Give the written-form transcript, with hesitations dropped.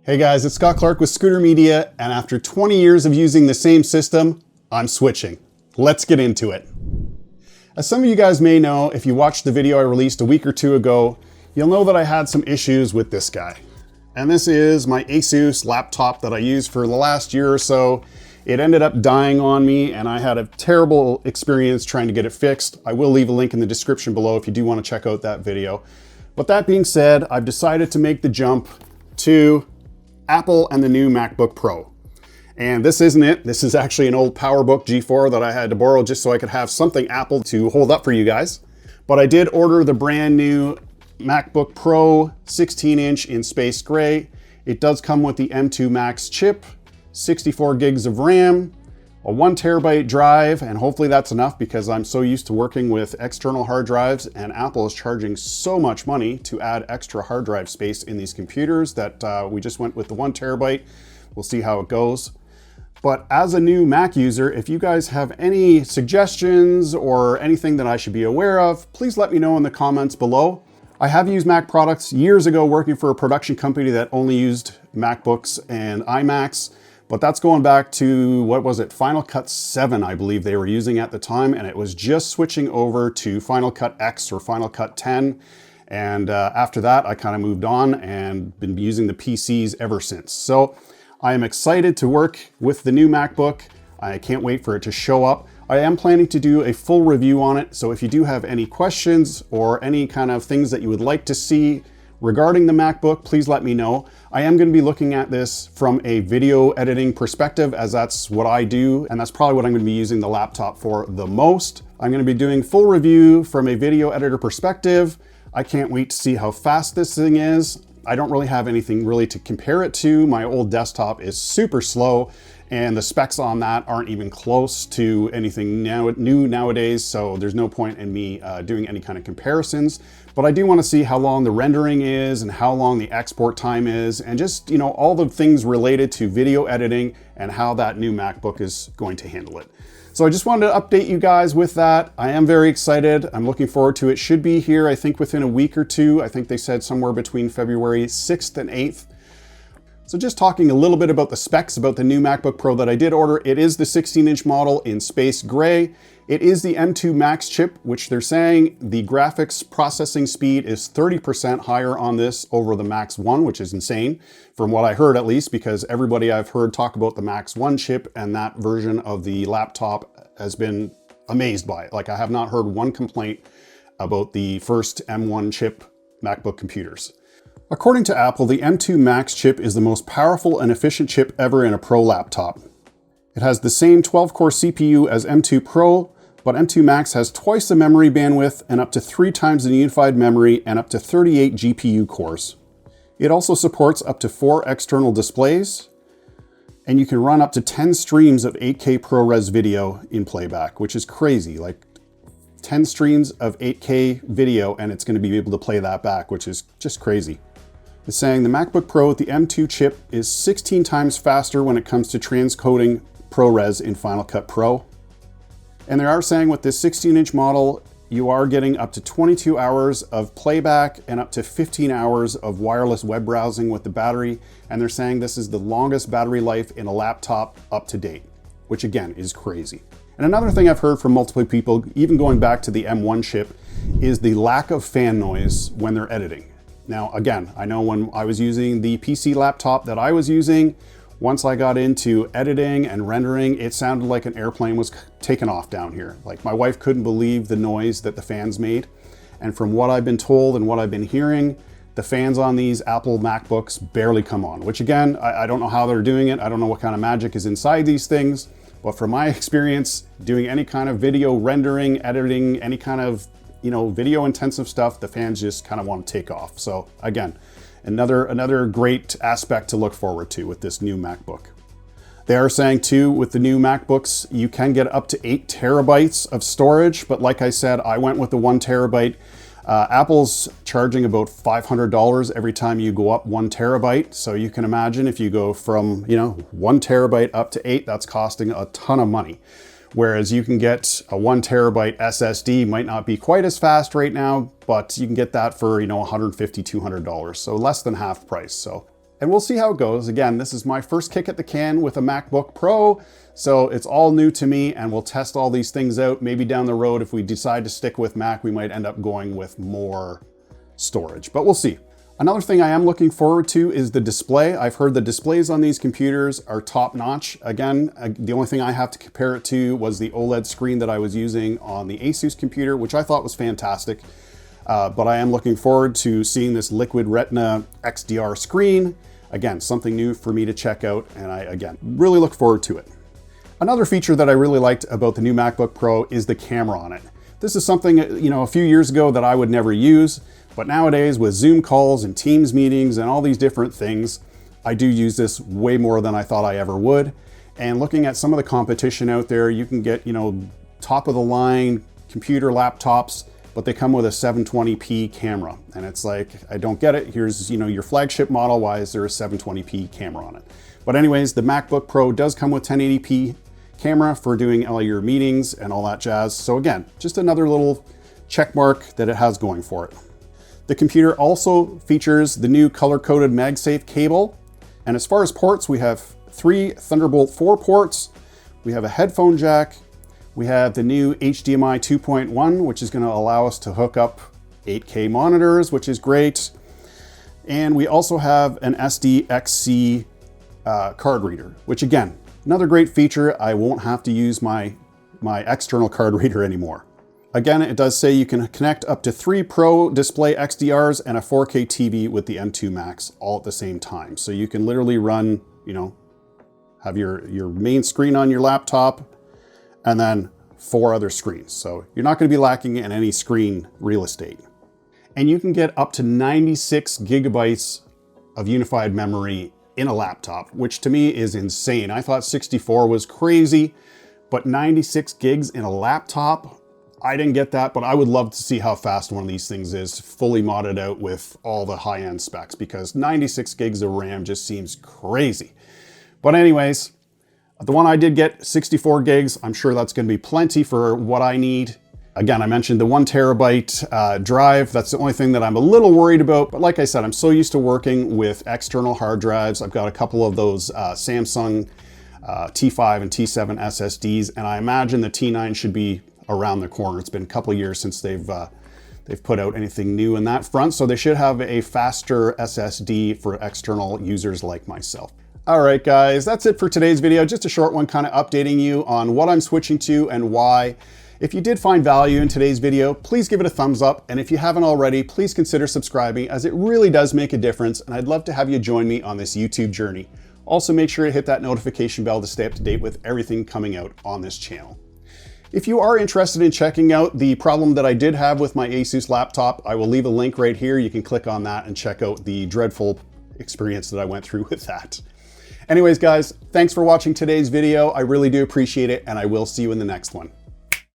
Hey guys, it's Scott Clark with Scooter Media, and after 20 years of using the same system, I'm switching. Let's get into it. As some of you guys may know, if you watched the video I released a week or two ago, you'll know that I had some issues with this guy. And this is my Asus laptop that I used for the last year or so. It ended up dying on me, and I had a terrible experience trying to get it fixed. I will leave a link in the description below if you do want to check out that video. But that being said, I've decided to make the jump to Apple and the new MacBook Pro. And this isn't it. This is actually an old PowerBook G4 that I had to borrow just so I could have something Apple to hold up for you guys. But I did order the brand new MacBook Pro 16-inch in space gray. It does come with the M2 Max chip, 64 gigs of RAM, a 1 terabyte drive, and hopefully that's enough because I'm so used to working with external hard drives, and Apple is charging so much money to add extra hard drive space in these computers that we just went with the 1 terabyte. We'll see how it goes. But as a new Mac user, if you guys have any suggestions or anything that I should be aware of, please let me know in the comments below. I have used Mac products years ago working for a production company that only used MacBooks and iMacs. But that's going back to, what was it, Final Cut 7, I believe they were using at the time, and it was just switching over to Final Cut X or Final Cut 10. And after that, I kind of moved on and been using the PCs ever since. So I am excited to work with the new MacBook. I can't wait for it to show up. I am planning to do a full review on it, so if you do have any questions or any kind of things that you would like to see regarding the MacBook, please let me know. I am going to be looking at this from a video editing perspective, as that's what I do, and that's probably what I'm going to be using the laptop for the most. I'm going to be doing full review from a video editor perspective. I can't wait to see how fast this thing is. I don't really have anything really to compare it to. My old desktop is super slow, and the specs on that aren't even close to anything new nowadays, so there's no point in me doing any kind of comparisons. But I do want to see how long the rendering is and how long the export time is, and just, all the things related to video editing and how that new MacBook is going to handle it. So I just wanted to update you guys with that. I am very excited. I'm looking forward to it. Should be here, I think, within a week or two. I think they said somewhere between February 6th and 8th. So just talking a little bit about the specs about the new MacBook Pro that I did order. It is the 16-inch model in space gray. It is the M2 Max chip, which they're saying the graphics processing speed is 30% higher on this over the Max 1, which is insane, from what I heard at least, because everybody I've heard talk about the Max 1 chip and that version of the laptop has been amazed by it. Like, I have not heard one complaint about the first M1 chip MacBook computers. According to Apple, the M2 Max chip is the most powerful and efficient chip ever in a Pro laptop. It has the same 12-core CPU as M2 Pro, but M2 Max has twice the memory bandwidth and up to 3 times the unified memory and up to 38 GPU cores. It also supports up to 4 external displays, and you can run up to 10 streams of 8K ProRes video in playback, which is crazy. Like 10 streams of 8K video, and it's going to be able to play that back, which is just crazy. It's saying the MacBook Pro with the M2 chip is 16 times faster when it comes to transcoding ProRes in Final Cut Pro. And they are saying with this 16-inch model, you are getting up to 22 hours of playback and up to 15 hours of wireless web browsing with the battery. And they're saying this is the longest battery life in a laptop up to date, which again is crazy. And another thing I've heard from multiple people, even going back to the M1 chip, is the lack of fan noise when they're editing. Now, again, I know when I was using the PC laptop that I was using, once I got into editing and rendering, it sounded like an airplane was taking off down here. Like, my wife couldn't believe the noise that the fans made. And from what I've been told and what I've been hearing, the fans on these Apple MacBooks barely come on, which again, I don't know how they're doing it. I don't know what kind of magic is inside these things, but from my experience doing any kind of video rendering, editing, any kind of video intensive stuff, the fans just kind of want to take off. So again, another great aspect to look forward to with this new MacBook. They are saying too, with the new MacBooks, you can get up to 8 terabytes of storage, but like I said, I went with the 1 terabyte. Apple's charging about $500 every time you go up 1 terabyte. So you can imagine if you go from 1 terabyte up to 8, that's costing a ton of money. Whereas you can get a 1 terabyte SSD, might not be quite as fast right now, but you can get that for $150, $200, so less than half price. So and we'll see how it goes. Again, this is my first kick at the can with a MacBook Pro, so it's all new to me, and we'll test all these things out. Maybe down the road, if we decide to stick with Mac, we might end up going with more storage, but we'll see. Another thing I am looking forward to is the display. I've heard the displays on these computers are top notch. Again, the only thing I have to compare it to was the OLED screen that I was using on the Asus computer, which I thought was fantastic. But I am looking forward to seeing this Liquid Retina XDR screen. Again, something new for me to check out, and I, again, really look forward to it. Another feature that I really liked about the new MacBook Pro is the camera on it. This is something, you know, a few years ago that I would never use, but nowadays with Zoom calls and Teams meetings and all these different things, I do use this way more than I thought I ever would. And looking at some of the competition out there, you can get, you know, top of the line computer laptops, but they come with a 720p camera. And it's like, I don't get it. Here's, you know, your flagship model. Why is there a 720p camera on it? But anyways, the MacBook Pro does come with 1080p camera for doing all your meetings and all that jazz. So again, just another little check mark that it has going for it. The computer also features the new color-coded MagSafe cable. And as far as ports, we have 3 Thunderbolt 4 ports. We have a headphone jack. We have the new HDMI 2.1, which is going to allow us to hook up 8K monitors, which is great. And we also have an SDXC card reader, which again, another great feature. I won't have to use my external card reader anymore. Again, it does say you can connect up to 3 Pro Display XDRs and a 4K TV with the M2 Max all at the same time. So you can literally run, you know, have your main screen on your laptop and then 4 other screens. So you're not going to be lacking in any screen real estate. And you can get up to 96 gigabytes of unified memory in a laptop, which to me is insane. I thought 64 was crazy, but 96 gigs in a laptop, I didn't get that, but I would love to see how fast one of these things is fully modded out with all the high-end specs, because 96 gigs of RAM just seems crazy. But anyways, the one I did get, 64 gigs, I'm sure that's going to be plenty for what I need. Again, I mentioned the 1 terabyte drive. That's the only thing that I'm a little worried about. But like I said, I'm so used to working with external hard drives. I've got a couple of those Samsung T5 and T7 SSDs, and I imagine the T9 should be around the corner. It's been a couple of years since they've put out anything new in that front, so they should have a faster SSD for external users like myself. All right, guys, that's it for today's video. Just a short one, kind of updating you on what I'm switching to and why. If you did find value in today's video, please give it a thumbs up. And if you haven't already, please consider subscribing, as it really does make a difference. And I'd love to have you join me on this YouTube journey. Also, make sure to hit that notification bell to stay up to date with everything coming out on this channel. If you are interested in checking out the problem that I did have with my Asus laptop, I will leave a link right here. You can click on that and check out the dreadful experience that I went through with that. Anyways, guys, thanks for watching today's video. I really do appreciate it, and I will see you in the next one.